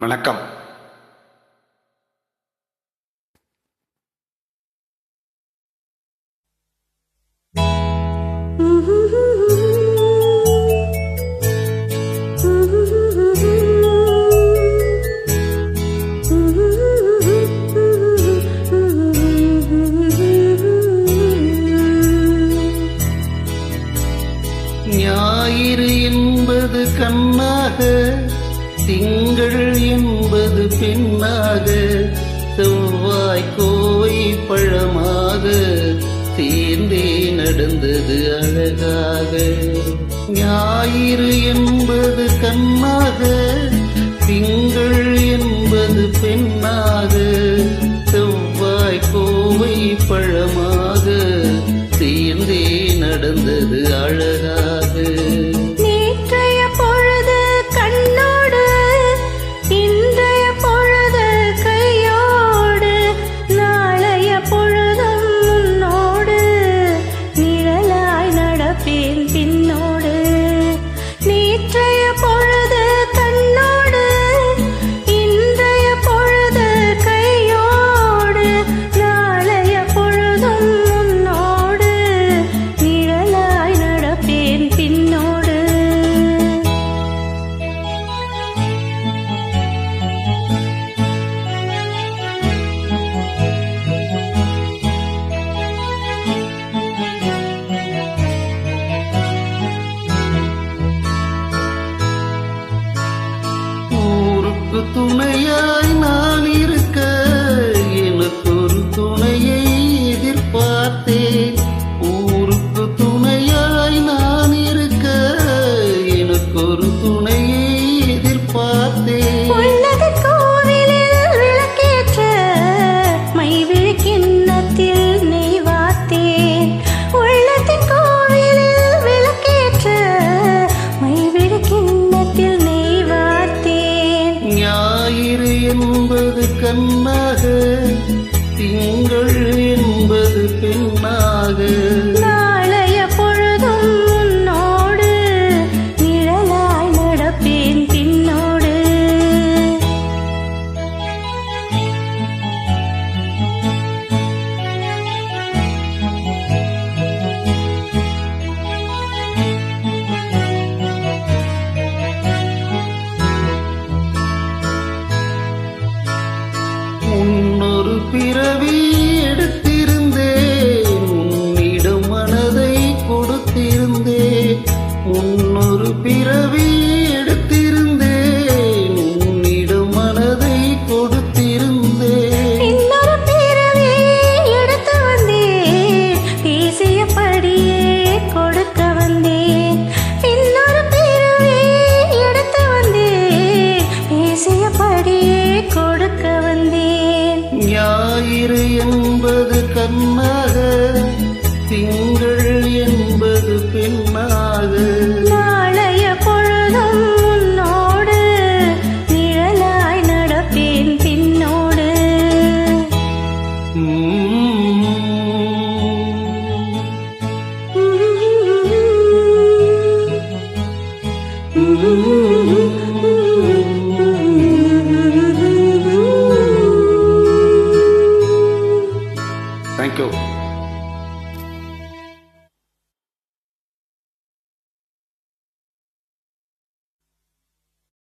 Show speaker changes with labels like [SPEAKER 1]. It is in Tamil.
[SPEAKER 1] வணக்கம். ஞாயிறு என்பது கண்ணாக, திங்கள் என்பது பெண்ணாக, செவ்வாய் கோவை பழமாக சேர்ந்தே நடந்தது அழகாக. ஞாயிறு என்பது கண்ணாக, திங்கள் என்பது பெண்ணாக, செவ்வாய் கோவை பழமாக சேர்ந்தே நடந்தது அழகாக.
[SPEAKER 2] நேற்றைய பொழுது கண்ணோடு, இன்றைய பொழுது கையோடு, நாளைய பொழுதும் முன்னோடு, நிழலாய் நடப்பேன் பின்னோடு. நேற்றைய பொழுது கண்ணோடு, இன்றைய பொழுது கையோடு, நாளைய பொழுதும் முன்னோடு, நிழலாய் நடப்பேன் பின்னோடு.
[SPEAKER 1] ஊருக்கு துணையாய் நான் இருக்க, எனக்கு ஒரு துணையை எதிர்பார்த்தேன். ஊருக்கு துணையாய் நான் இருக்க, எனக்கு ஒரு துணையை எதிர்பார்த்தேன்.
[SPEAKER 2] உள்ளது கோவிலில் விளக்கேற்ற, மைவிழி கிண்ணத்தில் நெய் வார்த்தேன். உள்ளத்தின் கோவிலில் விளக்கேற்ற, மைவிழி கிண்ணத்தில் நெய் வார்த்தேன்.
[SPEAKER 1] ஞாயிறு என்பது கண்ணாக, திங்கள் என்பது பெண்ணாக,
[SPEAKER 2] நாளைய பொழுதும் முன்னோடு, நிழலாய் நடப்பேன் பின்னோடு.
[SPEAKER 1] முன்னொரு பிறவி எடுத்திருந்தேன், உன்னிடம் மனதை கொடுத்திருந்தேன். முன்னொரு பிறவி எடுத்திருந்தேன், உன்னிடம் மனதை கொடுத்திருந்தேன்.
[SPEAKER 2] இன்னொரு பிறவி எடுத்து வந்தேன், பேசியபடியே கொடுக்க வந்தேன். இன்னொரு பிறவி எடுத்து வந்தேன், பேசியபடியே கொடுக்க வந்தேன்.
[SPEAKER 1] ஞாயிறு என்பது கண்ணாக, திங்கள்